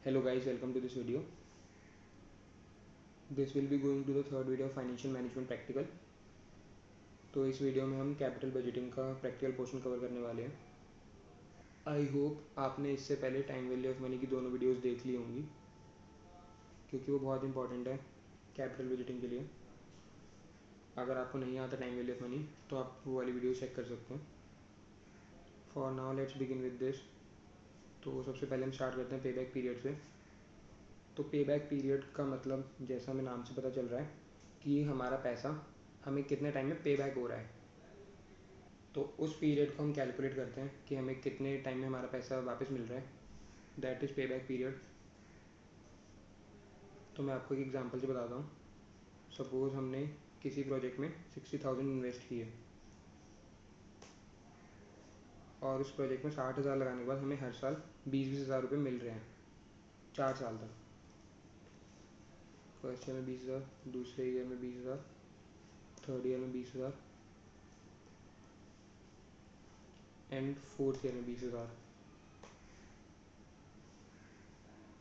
Hello guys, welcome to this video. This will be going to the third video of financial management practical. तो इस video में हम capital budgeting का practical portion cover करने वाले हैं। आई होप आपने इससे पहले टाइम वैल्यू ऑफ मनी की दोनों वीडियोस देख ली होंगी, क्योंकि वो बहुत इंपॉर्टेंट है कैपिटल बजटिंग के लिए। अगर आपको नहीं आता टाइम वैल्यू ऑफ मनी तो आप वो वाली वीडियो चेक कर सकते हैं। For now let's begin with this. तो सबसे पहले हम स्टार्ट करते हैं पे बैक पीरियड से। तो पे बैक पीरियड का मतलब, जैसा हमें नाम से पता चल रहा है, कि हमारा पैसा हमें कितने टाइम में पे बैक हो रहा है। तो उस पीरियड को हम कैलकुलेट करते हैं कि हमें कितने टाइम में हमारा पैसा वापस मिल रहा है। दैट इज़ पे बैक पीरियड। तो मैं आपको एक एग्जांपल से बताता हूँ। सपोज़ हमने किसी प्रोजेक्ट में 60,000 इन्वेस्ट किए और उस प्रोजेक्ट में 60,000 लगाने के बाद हमें हर साल 20,000 रुपये मिल रहे हैं 4 साल तक। फर्स्ट ईयर में 20,000, दूसरे ईयर में 20,000, थर्ड ईयर में 20,000 एंड फोर्थ ईयर में 20,000।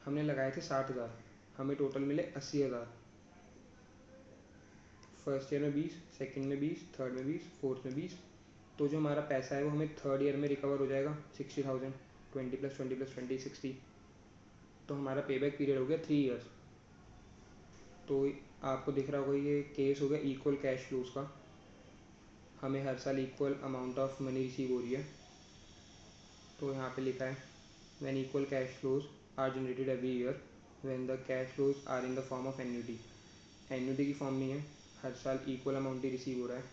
हमने लगाए थे 60,000, हमें टोटल मिले 80,000। फर्स्ट ईयर में 20, सेकंड में 20, थर्ड में 20, फोर्थ में 20। तो जो हमारा पैसा है वो हमें थर्ड ईयर में रिकवर हो जाएगा 60,000। 20 + 20 + 20 60। तो हमारा पे बैक पीरियड हो गया 3 ईयर्स। तो आपको दिख रहा होगा ये केस हो गया इक्वल कैश फ्लोज का। हमें हर साल equal amount of money receive हो रही है। तो यहाँ पे लिखा है when equal cash flows are generated every year when the cash flows are in the form of annuity. Annuity की फॉर्म में है, हर साल इक्वल अमाउंट ही रिसीव हो रहा है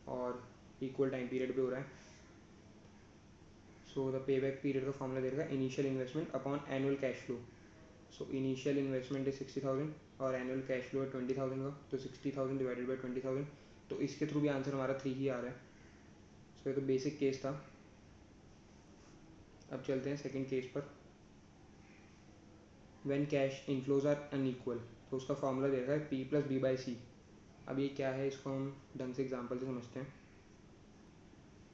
और इक्वल टाइम पीरियड पे हो रहा है। So the pay back period का फॉर्मूला दे रखा है initial investment upon annual cash flow. So initial investment is 60,000 और एनुअल कैश फ्लो है 20,000 का। तो 60,000 डिवाइडेड बाई 20,000। तो इसके थ्रू भी आंसर हमारा 3 ही आ रहा है। सो ये तो बेसिक केस था। अब चलते हैं सेकंड केस पर। When cash inflows are unequal, तो उसका फॉर्मूला दे रखा है P + B/C। अब ये क्या है, इसको हम ढंग से एग्जाम्पल से समझते हैं।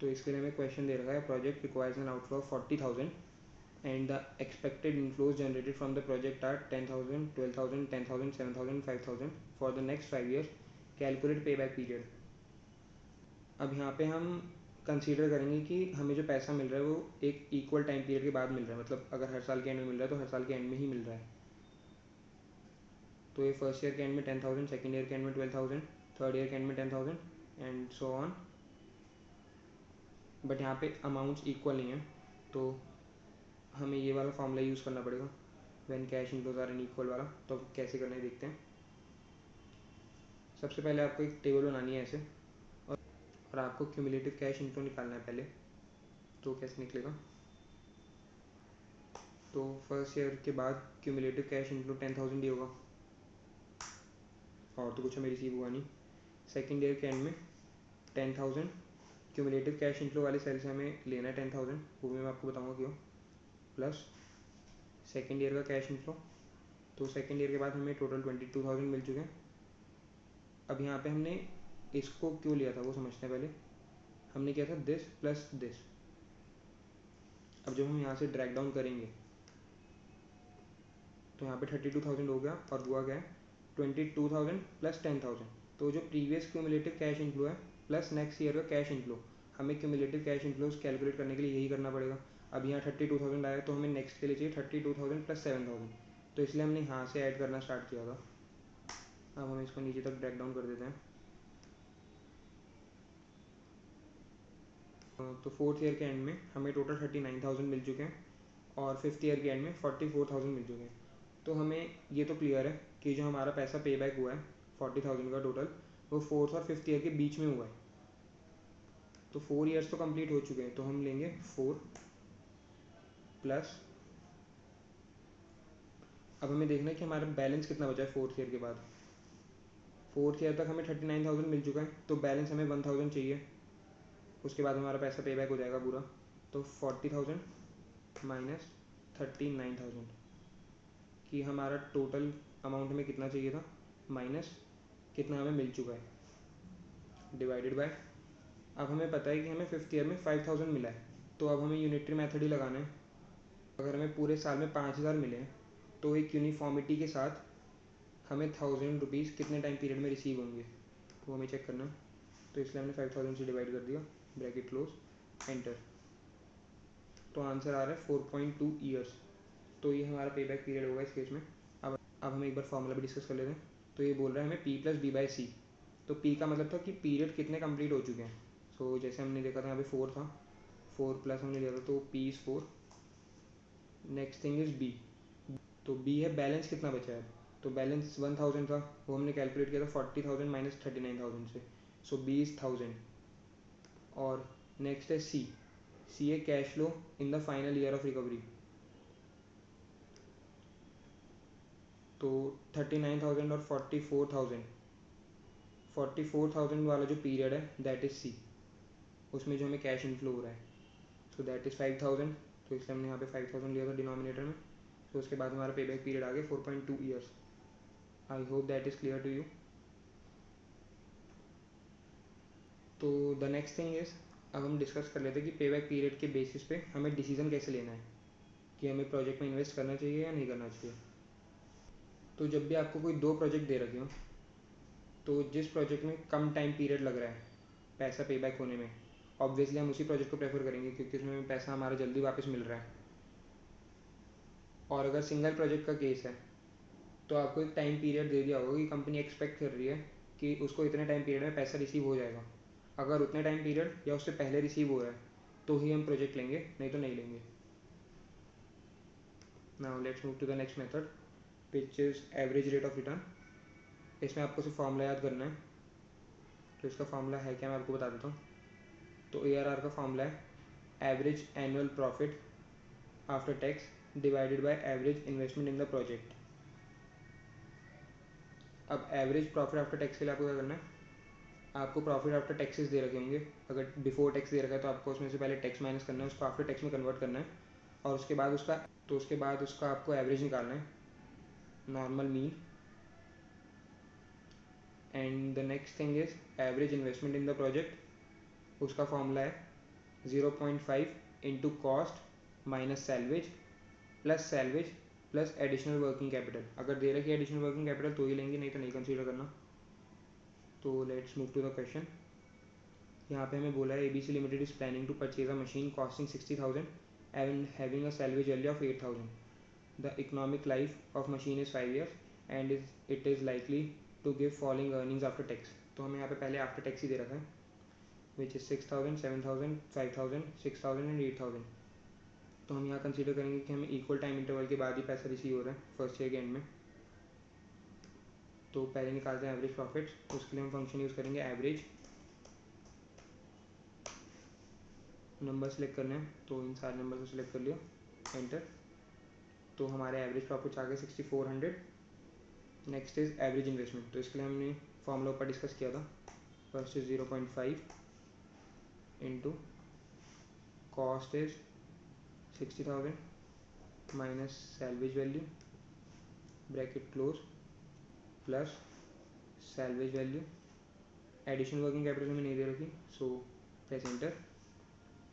तो इसके लिए हमें क्वेश्चन दे रखा है project requires an outflow of 40,000 and the expected inflows generated from the project are 10,000, 12,000, 10,000, 7,000, 5,000 for the next 5 years. Calculate payback period. अब यहाँ पे हम कंसीडर करेंगे कि हमें जो पैसा मिल रहा है वो एक इक्वल टाइम पीरियड के बाद मिल रहा है। मतलब अगर हर साल के एंड में मिल रहा है तो हर साल के एंड में ही मिल रहा है। तो ये फर्स्ट ईयर के एंड में 10,000, सेकेंड ईयर के एंड में 12,000, थर्ड ईयर के एंड में 10,000 एंड सो ऑन। बट यहाँ पे अमाउंट्स इक्वल नहीं है, तो हमें ये वाला फॉर्मूला यूज़ करना पड़ेगा when cash inflows are unequal वाला। तो अब कैसे करना है देखते हैं। सबसे पहले आपको एक टेबल बनानी है ऐसे, और आपको क्यूमुलेटिव कैश इनफ्लो निकालना है पहले। तो कैसे निकलेगा, तो फर्स्ट ईयर के बाद क्यूमुलेटिव कैश इनफ्लो 10,000 ही होगा और तो कुछ हमें रिसीव हुआ नहीं। सेकेंड ईयर के एंड में 10,000 क्यूमुलेटिव कैश इनफ्लो वाले सेल से हमें लेना है 10,000, वो भी मैं आपको बताऊँगा क्यों। प्लस सेकेंड ईयर का कैश इनफ्लो। तो सेकेंड ईयर के बाद हमें टोटल 22,000 मिल चुके हैं। अब यहाँ पे हमने इसको क्यों लिया था वो समझते हैं पहले। हमने किया था दिस प्लस दिस। अब जब हम यहाँ से ड्रैग डाउन करेंगे तो यहाँ पे 32,000 हो गया और हुआ क्या है 22,000 + 10,000। तो जो प्रीवियस क्यूमुलेटिव कैश इनफ्लो है प्लस नेक्स्ट ईयर का कैश इनफ्लो, हमें क्यूमुलेटिव कैश इनफ्लोज कैलकुलेट करने के लिए यही करना पड़ेगा। अब यहाँ 32,000 आया तो हमें नेक्स्ट के लिए चाहिए 32,000 + 7,000। तो इसलिए हमने यहाँ से ऐड करना स्टार्ट किया था। अब हम इसको नीचे तक ड्रैग डाउन कर देते हैं। तो फोर्थ ईयर के एंड में हमें टोटल 39,000 मिल चुके हैं और फिफ्थ ईयर के एंड में 44,000 मिल चुके हैं। तो हमें ये तो क्लियर है कि जो हमारा पैसा पे बैक हुआ है 40,000 का टोटल, वो फोर्थ और फिफ्थ ईयर के बीच में हुआ है। तो 4 ईयर्स तो कंप्लीट हो चुके हैं, तो हम लेंगे 4 प्लस। अब हमें देखना है कि हमारा बैलेंस कितना बचा है फोर्थ ईयर के बाद। फोर्थ ईयर तक हमें 39,000 मिल चुका है, तो बैलेंस हमें 1,000 चाहिए। उसके बाद हमारा पैसा पे बैक हो जाएगा पूरा। तो 40,000 माइनस 39,000 कि हमारा टोटल अमाउंट हमें कितना चाहिए था माइनस कितना हमें मिल चुका है डिवाइडेड बाय। अब हमें पता है कि हमें फिफ्थ ईयर में 5,000 मिला है, तो अब हमें यूनिटरी मेथड ही लगाना है। अगर हमें पूरे साल में 5,000 मिले हैं तो एक यूनिफॉर्मिटी के साथ हमें 1000 रुपीज़ कितने टाइम पीरियड में रिसीव होंगे वो हमें चेक करना है। तो इसलिए हमने 5000 से डिवाइड कर दिया, ब्रैकेट क्लोज, एंटर। तो आंसर आ रहा है 4.2 ईयर्स। तो ये हमारा पे बैक पीरियड होगा इस केस में। अब हम एक बार फॉर्मूला भी डिस्कस कर लेते हैं। तो ये बोल रहा है हमें पी प्लस बी बाई सी। तो पी का मतलब था कि पीरियड कितने कंप्लीट हो चुके हैं। सो जैसे हमने देखा था यहाँ पे 4 था, 4 प्लस हमने लिया था, तो P is 4। Next thing is B. तो बी है बैलेंस कितना बचा है। तो बैलेंस 1000 था, वो हमने कैलकुलेट किया था 40,000 माइनस 39,000 से। सो बी इज़ 1000। और नेक्स्ट है सी। सी है cash flow in the final year of recovery. तो 39,000 और 44,000, 44,000 वाला जो पीरियड है दैट इज़ सी, उसमें जो हमें कैश इनफ्लो हो रहा है। सो दैट इज़ 5,000। तो इसलिए हमने यहाँ पे 5,000 लिया था डिनोमिनेटर में। तो उसके बाद हमारा पे बैक पीरियड आ गया 4.2 years. I hope that is clear to you. तो द नेक्स्ट थिंग इज़, अब हम डिस्कस कर लेते हैं कि पे बैक पीरियड के बेसिस पे हमें डिसीजन कैसे लेना है कि हमें प्रोजेक्ट में इन्वेस्ट करना चाहिए या नहीं करना चाहिए। तो जब भी आपको कोई दो प्रोजेक्ट दे रखे हो, तो जिस प्रोजेक्ट में कम टाइम पीरियड लग रहा है पैसा पे बैक होने में, ऑब्वियसली हम उसी प्रोजेक्ट को प्रेफर करेंगे क्योंकि उसमें पैसा हमारा जल्दी वापस मिल रहा है। और अगर सिंगल प्रोजेक्ट का केस है तो आपको एक टाइम पीरियड दे दिया होगा कि कंपनी एक्सपेक्ट कर रही है कि उसको इतने टाइम पीरियड में पैसा रिसीव हो जाएगा। अगर उतने टाइम पीरियड या उससे पहले रिसीव हो रहा है तो ही हम प्रोजेक्ट लेंगे, नहीं तो नहीं लेंगे। Now let's move to the next method which is average rate of return. इसमें आपको सिर्फ फॉर्मूला याद करना है। तो इसका फॉर्मूला है क्या, मैं आपको बता देता हूँ। तो ARR का फॉर्मूला है average annual profit after tax divided by average investment in the project. अब एवरेज प्रॉफिट आफ्टर टैक्स के लिए आपको क्या करना है, आपको प्रॉफिट आफ्टर टैक्सेस दे रखे होंगे। अगर बिफोर टैक्स दे रखा है तो आपको उसमें से पहले टैक्स माइनस करना है, उसको आफ्टर टैक्स में कन्वर्ट करना है, और उसके बाद उसका आपको एवरेज निकालना है, normal mean. And the next thing is average investment in the project. उसका फॉर्मूला है 0.5 into cost minus salvage plus additional working capital. अगर दे रखी है एडिशनल वर्किंग कैपिटल तो ही लेंगे, नहीं तो नहीं कंसीडर करना। तो let's move to the question. यहाँ पे हमें बोला है ABC limited is planning to purchase a machine costing 60,000 and having a salvage value of 8,000। The economic life of machine is 5 years and it is likely to give following earnings after tax. तो हमें यहाँ पे पहले after tax ही दे रखा है which is 6,000, 7,000, 5,000, 6,000 and 8,000। तो हम यहाँ कंसीडर करेंगे कि हमें इक्वल टाइम इंटरवल के बाद ही पैसा रिसीव हो रहा है फर्स्ट ईयर के एंड में। तो पहले निकालते हैं एवरेज प्रॉफिट। उसके लिए हम फंक्शन यूज़ करेंगे एवरेज, नंबर सेलेक्ट करने हैं, तो इन सारे नंबर को सिलेक्ट कर लिया, एंटर। तो हमारे एवरेज प्रॉफिट्स आ गए 6,400। Next is average investment. तो इसके लिए हमने फॉर्मूला ऊपर डिस्कस किया था। First is 0.5 into cost is 60,000 minus salvage value bracket close plus salvage value. Additional working capital में नहीं दे रखी, सो press enter.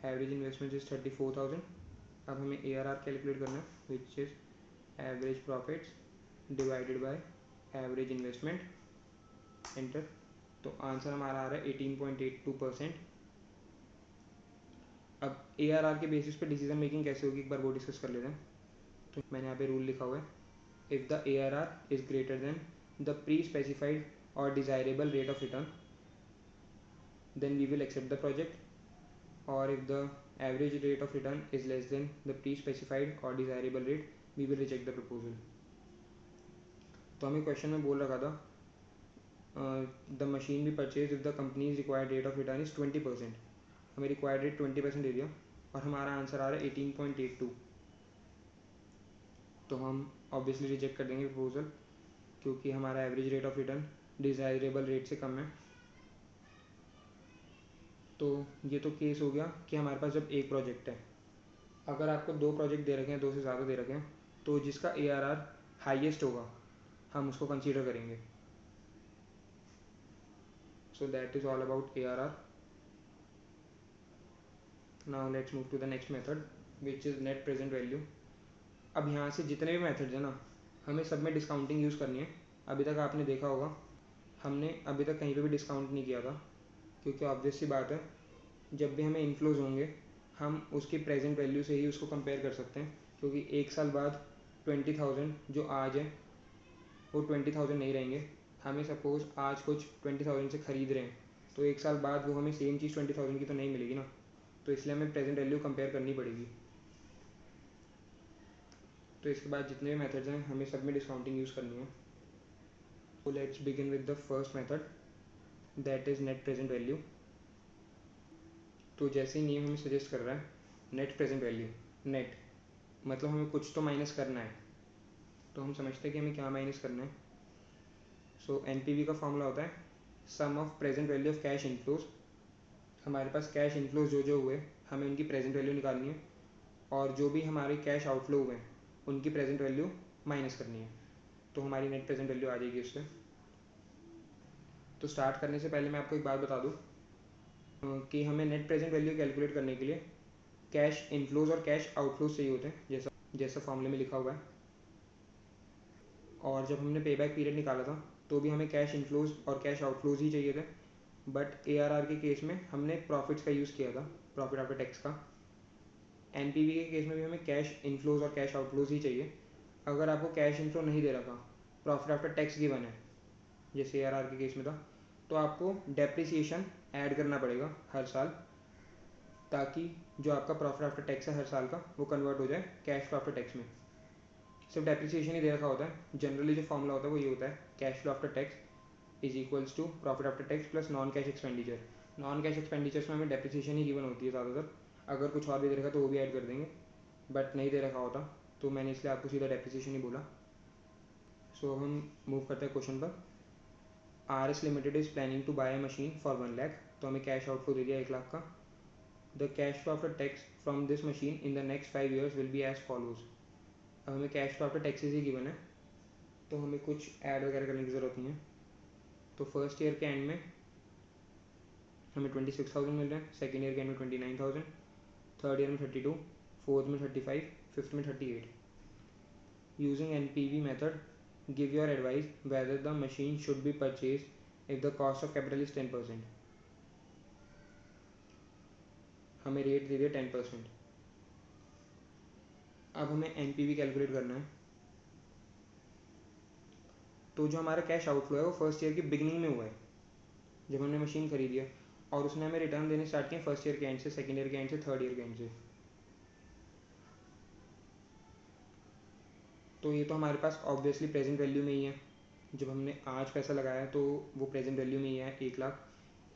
Average investment is 34,000। अब हमें ARR कैलकुलेट करना है which is average profits divided by average investment, enter. तो answer हमारा आ रहा है 18.82%। अब ARR के बेसिस पे डिसीजन मेकिंग कैसे होगी एक बार वो डिस्कस कर लेते हैं। तो मैंने यहाँ पे रूल लिखा हुआ है, if the ARR is greater than the pre specified और desirable rate of return then we will accept the project, और if the average rate of return is less than the pre-specified or desirable rate we will reject the proposal। तो हमें question में बोल रखा था the machine B purchase if the companies required rate of return is 20%। हमें required rate 20% दे दिया और हमारा आंसर आ रहा है 18.82। तो हम ऑब्वियसली रिजेक्ट कर देंगे प्रपोजल क्योंकि हमारा average rate of return desirable rate से कम है। तो ये तो केस हो गया कि हमारे पास जब एक प्रोजेक्ट है। अगर आपको दो प्रोजेक्ट दे रखे हैं, दो से ज़्यादा दे रखे हैं, तो जिसका ARR हाईएस्ट होगा हम उसको कंसीडर करेंगे। So that is all about ARR। Now let's move to the next method which is net present value. अब यहाँ से जितने भी मेथड्स हैं ना, हमें सब में डिस्काउंटिंग यूज़ करनी है। अभी तक आपने देखा होगा हमने अभी तक कहीं पे भी डिस्काउंट नहीं किया था, क्योंकि ऑब्वियस सी बात है जब भी हमें इन्फ्लोज होंगे हम उसकी प्रेजेंट वैल्यू से ही उसको कंपेयर कर सकते हैं, क्योंकि एक साल बाद 20,000 जो आज है वो 20,000 नहीं रहेंगे। हमें सपोज़ आज कुछ 20,000 से ख़रीद रहे हैं, तो एक साल बाद वो हमें सेम चीज़ 20,000 की तो नहीं मिलेगी ना, तो इसलिए हमें प्रेजेंट वैल्यू कंपेयर करनी पड़ेगी। तो इसके बाद जितने भी मेथड्स हैं हमें सब में डिस्काउंटिंग यूज़ करनी है। तो let's begin with the first method, that is net present value. तो जैसे ही नेम हमें सजेस्ट कर रहा है नेट प्रेजेंट वैल्यू, नेट मतलब हमें कुछ तो माइनस करना है, तो हम समझते हैं कि हमें क्या माइनस करना है। सो एनपीवी का फॉर्मूला होता है sum of present value of cash inflows. हमारे पास कैश इनफ्लोज जो हुए हमें उनकी प्रेजेंट वैल्यू निकालनी है, और जो भी हमारे कैश आउटफ्लो हुए हैं उनकी प्रेजेंट वैल्यू माइनस करनी है, तो हमारी नेट प्रेजेंट वैल्यू आ जाएगी उससे। तो स्टार्ट करने से पहले मैं आपको एक बात बता दूं कि हमें नेट प्रेजेंट वैल्यू कैलकुलेट करने के लिए कैश इनफ्लोज और कैश आउटफ्लोज चाहिए होते हैं, जैसा फॉर्मूले में लिखा हुआ है। और जब हमने पे बैक पीरियड निकाला था तो भी हमें कैश इनफ्लोज और कैश आउटफ्लोज ही चाहिए थे, बट एआरआर के केस में हमने प्रॉफिट्स का यूज़ किया था, प्रॉफिट आफ्टर टैक्स का। एनपीवी के केस में भी हमें कैश इनफ्लोज और कैश आउटफ्लोज ही चाहिए। अगर आपको कैश इनफ्लो नहीं दे रखा, प्रॉफिट आफ्टर टैक्स गिवन है जैसे एआरआर के केस में था, तो आपको डेप्रिसिएशन ऐड करना पड़ेगा हर साल, ताकि जो आपका प्रॉफिट आफ्टर टैक्स है हर साल का वो कन्वर्ट हो जाए कैश फ्लो आफ्टर टैक्स में। सिर्फ डेप्रिसिएशन ही दे रखा होता है। जनरली जो फॉर्मूला होता है वो ये होता है, cash flow after tax is equals to profit after tax plus non cash expenditure. Non cash expenditures में हमें डेप्रिसिएशन ही गिवन होती है ज़्यादातर, अगर कुछ और भी दे रखा तो वो भी ऐड कर देंगे, बट नहीं दे रखा होता तो मैंने इसलिए आपको सीधा डेप्रिसिएशन ही बोला। सो हम मूव करते हैं क्वेश्चन पर। R S limited is planning to buy a machine for 1 lakh, तो हमें कैश आउटफ्लो दे दिया 1 लाख का। The cash flow after tax from this machine in the next 5 years will be as follows. अब हमें कैश फ्लो आफ्टर टैक्सेस ही given है, तो हमें कुछ ऐड वगैरह करने की ज़रूरत नहीं है। तो फर्स्ट ईयर के एंड में हमें 26,000 मिल रहे हैं, सेकेंड ईयर के एंड में 29,000, थर्ड ईयर में 32, फोर्थ में 35, फिफ्थ में 38। Using NPV method give your advice whether the machine should be purchase if the cost of capital is 10%। हमें रेट दे दिया 10%। अब हमें एनपीवी कैलकुलेट करना है। तो जो हमारा कैश आउटफ्लो है वो फर्स्ट ईयर की बिगिनिंग में हुआ है, जब हमने मशीन खरीदी है, और उसने हमें रिटर्न देने स्टार्ट किए फर्स्ट ईयर के एंड से, सेकेंड ईयर के एंड से, थर्ड ईयर के एंड से। तो ये तो हमारे पास ऑब्वियसली प्रेजेंट वैल्यू में ही है, जब हमने आज पैसा लगाया तो वो प्रेजेंट वैल्यू में ही है 1 लाख।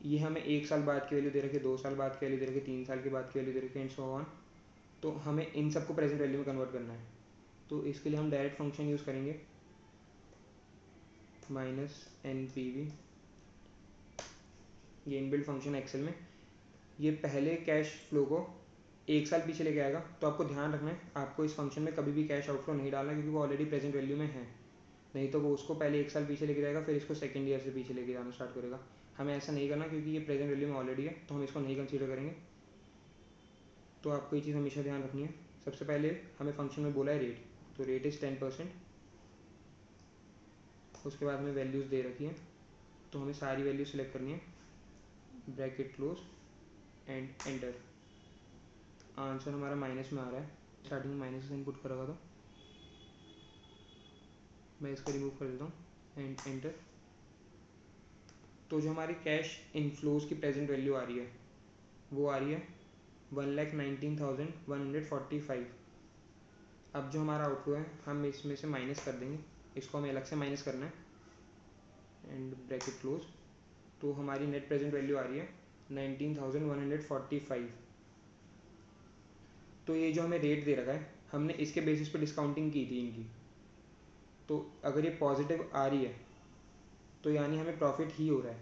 ये हमें 1 साल बाद की वैल्यू दे रखी है, 2 साल बाद की वैल्यू दे रखी है, 3 साल के बाद की वैल्यू दे रखी है, एंड सो ऑन। तो हमें इन सबको प्रेजेंट वैल्यू में कन्वर्ट करना है। तो इसके लिए हम डायरेक्ट फंक्शन यूज़ करेंगे, माइनस एन पी वी, ये इनबिल्ट फंक्शन एक्सेल में। ये पहले कैश फ्लो को 1 साल पीछे लेके आएगा, तो आपको ध्यान रखना है आपको इस फंक्शन में कभी भी कैश आउटफ्लो नहीं डालना, क्योंकि वो ऑलरेडी प्रेजेंट वैल्यू में है। नहीं तो वो उसको पहले 1 साल पीछे लेके जाएगा, फिर इसको सेकेंड ईयर से पीछे लेके जाना स्टार्ट करेगा। हमें ऐसा नहीं करना, क्योंकि ये प्रेजेंट वैल्यू में ऑलरेडी है, तो हम इसको नहीं कंसीडर करेंगे। तो आपको ये चीज़ हमेशा ध्यान रखनी है। सबसे पहले हमें फंक्शन में बोला है रेट, तो रेट इज़ 10%। उसके बाद हमें वैल्यूज़ दे रखी हैं, तो हमें सारी वैल्यू सेलेक्ट करनी है, bracket close and enter. Answer हमारा माइनस में आ रहा है, स्टार्टिंग में माइनस से इनपुट कर रखा था, मैं इसको रिमूव कर देता हूँ एंड एंटर। तो जो हमारी कैश इनफ्लोज की प्रेजेंट वैल्यू आ रही है वो आ रही है 1,19,145। अब जो हमारा आउटफ्लो है हम इसमें से माइनस कर देंगे, इसको हमें अलग से माइनस करना है एंड ब्रैकेट क्लोज। तो हमारी नेट प्रेजेंट वैल्यू आ रही है 19,145। तो ये जो हमें रेट दे रखा है हमने इसके बेसिस पे डिस्काउंटिंग की थी इनकी, तो अगर ये पॉजिटिव आ रही है तो यानी हमें प्रॉफिट ही हो रहा है।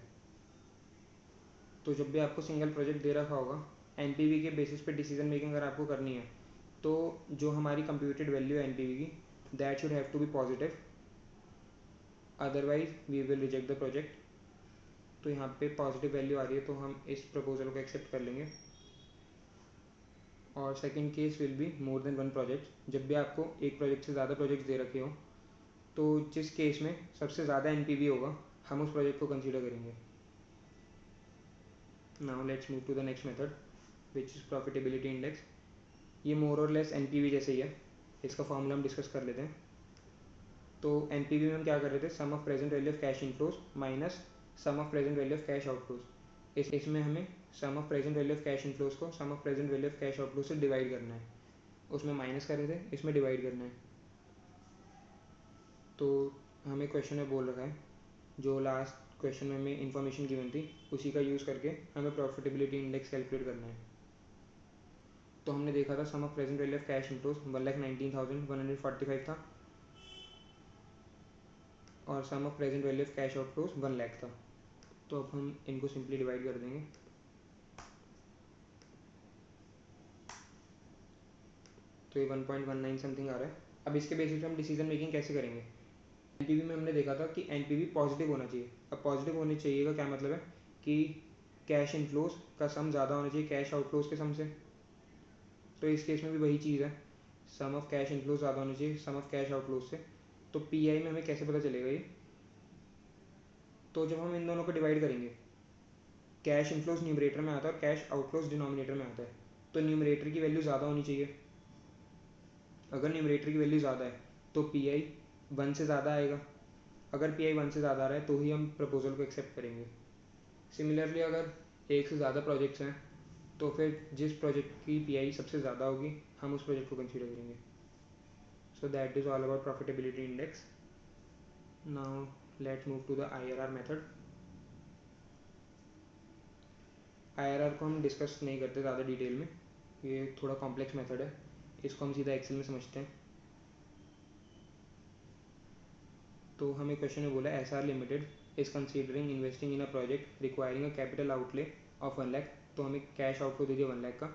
तो जब भी आपको सिंगल प्रोजेक्ट दे रखा होगा एनपीवी के बेसिस पे डिसीजन मेकिंग अगर आपको करनी है, तो जो हमारी कंप्यूटेड वैल्यू है एनपीवी की, that should have to be positive, otherwise we will reject the project. तो यहाँ पे पॉजिटिव वैल्यू आ रही है तो हम इस प्रपोजल को एक्सेप्ट कर लेंगे, और second case will be more than one project. जब भी आपको एक प्रोजेक्ट से ज़्यादा प्रोजेक्ट दे रखे हो तो जिस केस में सबसे ज़्यादा एनपीवी होगा हम उस प्रोजेक्ट को कंसीडर करेंगे। Now let's move to the next method which is profitability index. ये मोर और लेस एनपीवी जैसे ही है, इसका फॉर्मूला हम डिस्कस कर लेते हैं। तो एनपीवी में हम क्या कर रहे थे, sum of present value of cash inflows minus sum of present value of cash outflows. इसमें हमें sum of present value of cash inflows को sum of present value of cash outflows से डिवाइड करना है। उसमें माइनस कर रहे थे, इसमें डिवाइड करना है। तो हमें क्वेश्चन में बोल रखा है, जो लास्ट क्वेश्चन में हमें इन्फॉर्मेशन गिवन थी उसी का यूज़ करके हमें प्रॉफिटेबिलिटी इंडेक्स कैलकुलेट करना है। तो हमने देखा था sum of present value of cash inflows 1,19,145 था और sum of present value of cash outflows 1 lakh था। तो अब हम इनको सिंपली डिवाइड कर देंगे। तो ये 1.19 समथिंग आ रहा है। अब इसके बेसिस पे हम डिसीजन मेकिंग कैसे करेंगे। एनपीवी में हमने देखा था कि एनपीवी पॉजिटिव होना चाहिए। अब पॉजिटिव होने चाहिए का क्या मतलब है कि कैश इनफ्लोज का सम ज़्यादा होना चाहिए कैश आउटफ्लोज के सम से। तो इस केस में भी वही चीज़ है, सम ऑफ कैश इनफ्लोज ज़्यादा होना चाहिए सम ऑफ कैश आउटफ्लोज से। तो पीआई में हमें कैसे पता चलेगा ये, तो जब हम इन दोनों को डिवाइड करेंगे, कैश इनफ्लोज न्यूमरेटर में आता है और कैश आउटफ्लोज डिनोमिनेटर में आता है। तो न्यूमरेटर की वैल्यू ज़्यादा होनी चाहिए। अगर न्यूमरेटर की वैल्यू ज़्यादा है तो पीआई 1 से ज़्यादा आएगा। अगर पीआई 1 से ज़्यादा आ रहा है तो ही हम प्रपोजल को एक्सेप्ट करेंगे। सिमिलरली अगर एक से ज़्यादा प्रोजेक्ट्स हैं तो फिर जिस प्रोजेक्ट की पीआई सबसे ज़्यादा होगी हम उस प्रोजेक्ट को कंसीडर करेंगे। So that is all about profitability index. Now let's move to the IRR method. IRR को हम डिस्कस नहीं करते ज़्यादा डिटेल में, ये थोड़ा कॉम्प्लेक्स मेथड है, इसको हम सीधा एक्सेल में समझते हैं। तो हमें क्वेश्चन में बोला S R limited is considering investing in a project requiring a capital outlay of 1 lakh. तो हमें कैश आउटफ्लो दे दिया 1 लाख का।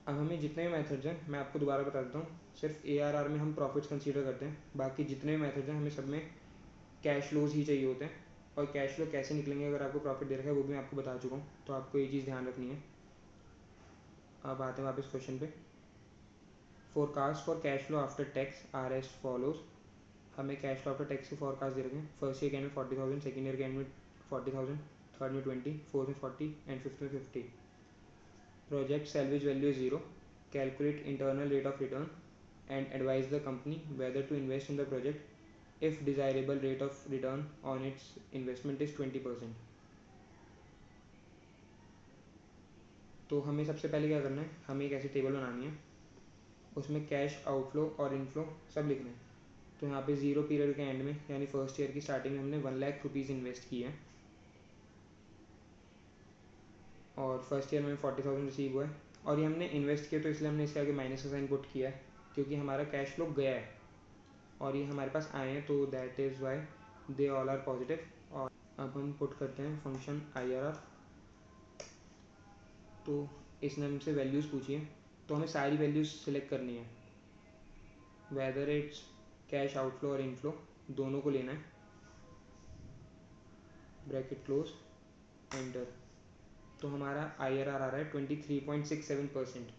अब हमें जितने भी मेथड्स हैं मैं आपको दोबारा बता देता हूँ, सिर्फ एआरआर में हम प्रॉफिट्स कंसीडर करते हैं, बाकी जितने भी मेथड्स हैं हमें सब में कैश फ्लोज ही चाहिए होते हैं। और कैश फ्लो कैसे निकलेंगे अगर आपको प्रॉफिट दे रखा है वो भी मैं आपको बता चुका हूँ, तो आपको ये चीज़ ध्यान रखनी है। अब आते हैं वापस क्वेश्चन पे। Forecast for cash flow after tax are as follows. हमें कैश फ्लो आफ्टर टैक्स के फोरकास्ट दे रखे हैं। फर्स्ट ईयर के एंड में 40,000, सेकेंड ईयर के एंड में 40,000, थर्ड में 20, फोर्थ में 40 एंड फिफ्थ में 50। Project salvage value is 0. Calculate internal rate of return and advise the company whether to invest in the project if desirable rate of return on its investment is 20%. तो हमें सबसे पहले क्या करना है, हमें एक ऐसी टेबल बनानी है, उसमें कैश आउटफ्लो और इनफ्लो सब लिखना है। तो यहाँ पे 0 पीरियड के एंड में यानी फर्स्ट ईयर की स्टार्टिंग में हमने 1 लाख रुपीज़ इन्वेस्ट किए हैं और फर्स्ट ईयर में 40,000 रिसीव हुआ है। और ये हमने इन्वेस्ट किया तो इसलिए हमने इसके आगे माइनस का साइन पुट किया है क्योंकि हमारा कैश फ्लो गया है और ये हमारे पास आए हैं, तो that is why they all are positive. और अब हम पुट करते हैं फंक्शन IRR। तो इसने हमसे वैल्यूज़ पूछी है तो हमें सारी वैल्यूज़ सिलेक्ट करनी है, वेदर इट्स कैश आउटफ्लो और इनफ्लो दोनों को लेना है। Bracket close, enter. तो हमारा IRR आ रहा है 23.67%।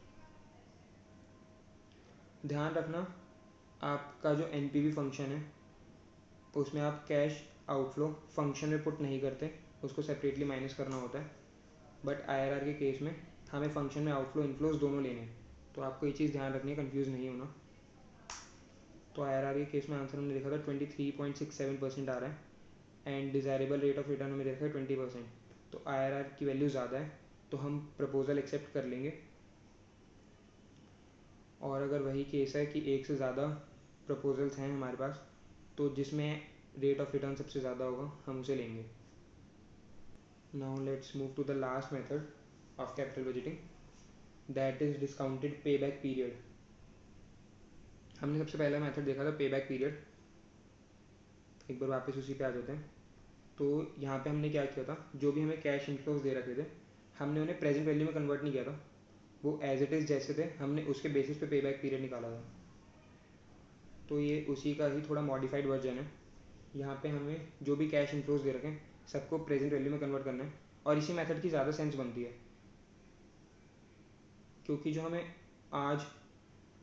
ध्यान रखना आपका जो NPV फंक्शन है उसमें आप कैश आउटफ्लो फंक्शन में पुट नहीं करते, उसको सेपरेटली माइनस करना होता है। बट IRR के केस में हमें फंक्शन में आउटफ्लो इनफ्लोज दोनों लेने हैं, तो आपको ये चीज़ ध्यान रखनी है, कंफ्यूज नहीं होना। तो IRR के केस में आंसर हमने देखा था 23.67% आ रहा है and desirable rate of return हमें देखा है 20%। तो IRR की वैल्यू ज़्यादा है तो हम प्रपोजल एक्सेप्ट कर लेंगे। और अगर वही केस है कि एक से ज़्यादा प्रपोजल्स हैं हमारे पास तो जिसमें रेट ऑफ रिटर्न सबसे ज़्यादा होगा हम उसे लेंगे। Now let's move to the last method of capital budgeting, that is discounted payback period. हमने सबसे पहला मेथड देखा था पे बैक पीरियड। एक बार वापस उसी पे आ जाते हैं। तो यहाँ पे हमने क्या किया था, जो भी हमें कैश इनफ्लोज दे रखे थे हमने उन्हें प्रेजेंट वैल्यू में कन्वर्ट नहीं किया था, वो एज इट इज़ जैसे थे हमने उसके बेसिस पे पे बैक पीरियड निकाला था। तो ये उसी का ही थोड़ा मॉडिफाइड वर्जन है। यहाँ पे हमें जो भी कैश इनफ्लोज दे रखे हैं सबको प्रेजेंट वैल्यू में कन्वर्ट करना है और इसी मेथड की ज़्यादा सेंस बनती है। क्योंकि जो हमें आज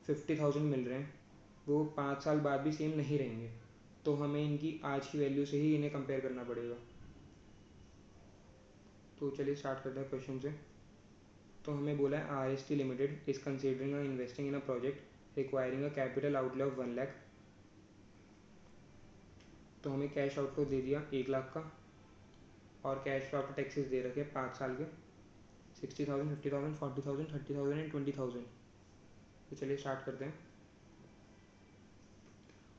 50,000 मिल रहे हैं वो 5 साल बाद भी सेम नहीं रहेंगे, तो हमें इनकी आज की वैल्यू से ही इन्हें कंपेयर करना पड़ेगा। तो चलिए स्टार्ट करते हैं क्वेश्चन से। तो हमें बोला है RST limited is considering investing in a project requiring a capital outlay of 1 lakh. तो हमें कैश आउटफ्लो दे दिया 1 लाख का, और कैश आफ्टर टैक्सेस दे रखे 5 साल के 60,000, 50,000, 40,000, 30,000 एंड 20,000। तो चलिए स्टार्ट करते हैं।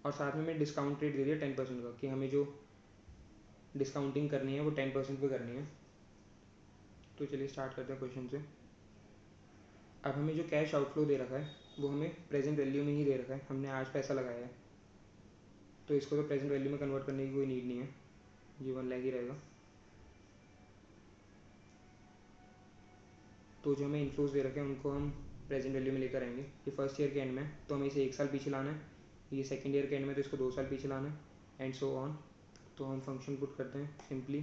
और साथ में हमें डिस्काउंट रेट दे दिया 10% का, कि हमें जो डिस्काउंटिंग करनी है वो 10% पे करनी है। तो चलिए स्टार्ट करते हैं क्वेश्चन से। अब हमें जो कैश आउटफ्लो दे रखा है वो हमें प्रेजेंट वैल्यू में ही दे रखा है, हमने आज पैसा लगाया है, तो इसको तो प्रेजेंट वैल्यू में कन्वर्ट करने की कोई नीड नहीं है, ये 1 लाख ही रहेगा। तो जो हमें इन्फ्लोज दे रखे हैं उनको हम प्रेजेंट वैल्यू में लेकर आएंगे। ये फर्स्ट ईयर के एंड में तो हमें इसे 1 साल पीछे लाना है, ये सेकेंड ईयर के एंड में तो इसको 2 साल पीछे लाना है, एंड सो ऑन। तो हम फंक्शन पुट करते हैं सिंपली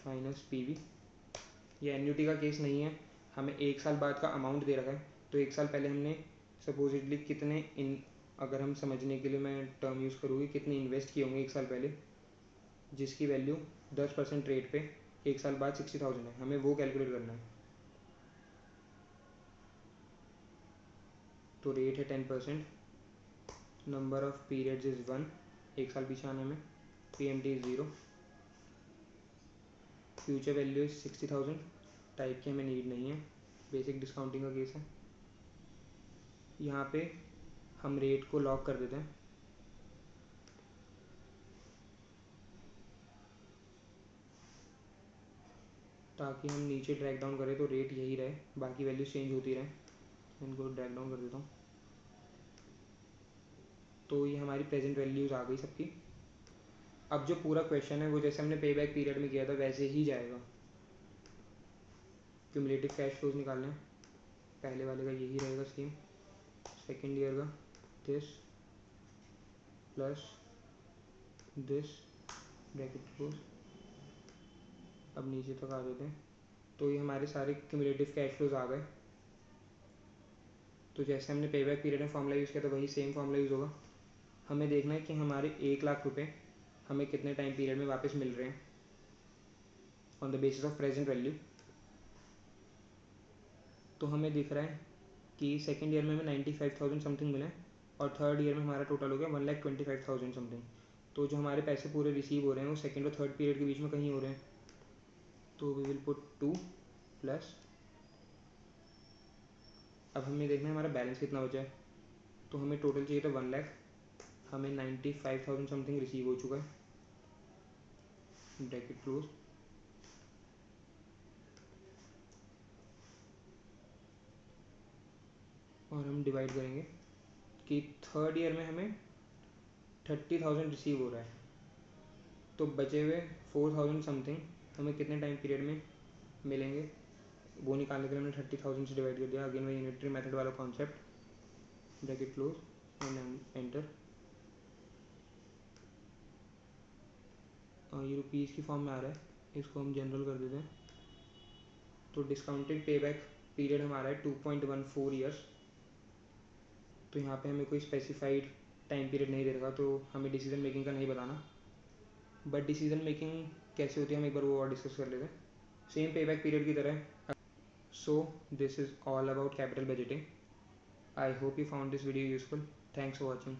माइनस PV। ये एन्यूटी का केस नहीं है, हमें 1 साल बाद का अमाउंट दे रखा है, तो 1 साल पहले हमने सपोजिटली कितने अगर हम समझने के लिए मैं टर्म यूज़ करूँगी, कितने इन्वेस्ट किए होंगे 1 साल पहले, जिसकी वैल्यू 10% रेट पे 1 साल बाद 60,000 है, हमें वो कैलकुलेट करना है। तो रेट है 10%, नंबर ऑफ पीरियड्स इज़ 1, 1 साल पीछे आने में, PMT is 0, future value is 60,000, type की हमें नीड नहीं है, बेसिक डिस्काउंटिंग का केस है। यहाँ पे हम रेट को लॉक कर देते हैं, ताकि हम नीचे ड्रैग डाउन करें तो रेट यही रहे, बाकी वैल्यू चेंज होती रहे। इनको ड्रैग डाउन कर देता हूँ, तो ये हमारी प्रेजेंट वैल्यूज़ आ गई सबकी। अब जो पूरा क्वेश्चन है वो जैसे हमने पे बैक पीरियड में किया था वैसे ही जाएगा। क्यूमुलेटिव कैश फ्लोज निकालने हैं, पहले वाले का यही रहेगा सेम, सेकेंड ईयर का this plus this bracket close. अब नीचे तक आ देते हैं, तो ये हमारे सारे क्यूमुलेटिव कैश फ्लोज आ गए। तो जैसे हमने पे बैक पीरियड में फॉर्मूला यूज़ किया था वही सेम फॉर्मूला यूज़ होगा। हमें देखना है कि हमारे 1 लाख रुपए हमें कितने टाइम पीरियड में वापस मिल रहे हैं on the basis of present value. तो हमें दिख रहा है कि सेकेंड ईयर में हमें 95,000 समथिंग मिले, और थर्ड ईयर में हमारा टोटल हो गया 1,25,000 समथिंग। तो जो हमारे पैसे पूरे रिसीव हो रहे हैं वो सेकेंड और थर्ड पीरियड के बीच में कहीं हो रहे हैं, तो वी विल पुट 2 प्लस। अब हमें देखना है हमारा बैलेंस कितना बचा है, तो हमें टोटल चाहिए था 1 लाख, हमें 95,000 समथिंग रिसीव हो चुका है, ब्रैकेट क्लोज। और हम डिवाइड करेंगे कि थर्ड ईयर में हमें 30,000 रिसीव हो रहा है, तो बचे हुए 4,000 समथिंग हमें कितने टाइम पीरियड में मिलेंगे, वो निकालने के लिए हमने 30,000 से डिवाइड कर दिया। अगेन वही यूनिटरी मेथड वाला concept, bracket close and enter. ये रुपीज़ की फॉर्म में आ रहा है, इसको हम जनरल कर देते हैं। तो डिस्काउंटेड पे बैक पीरियड हमारा है 2.14 ईयर्स। तो यहाँ पे हमें कोई स्पेसिफाइड टाइम पीरियड नहीं दे रखा, तो हमें डिसीजन मेकिंग का नहीं बताना, बट डिसीजन मेकिंग कैसे होती है हम एक बार वो और डिस्कस कर लेते हैं, सेम पे बैक पीरियड की तरह। So this is all about capital budgeting. I hope you found this video useful. Thanks for watching.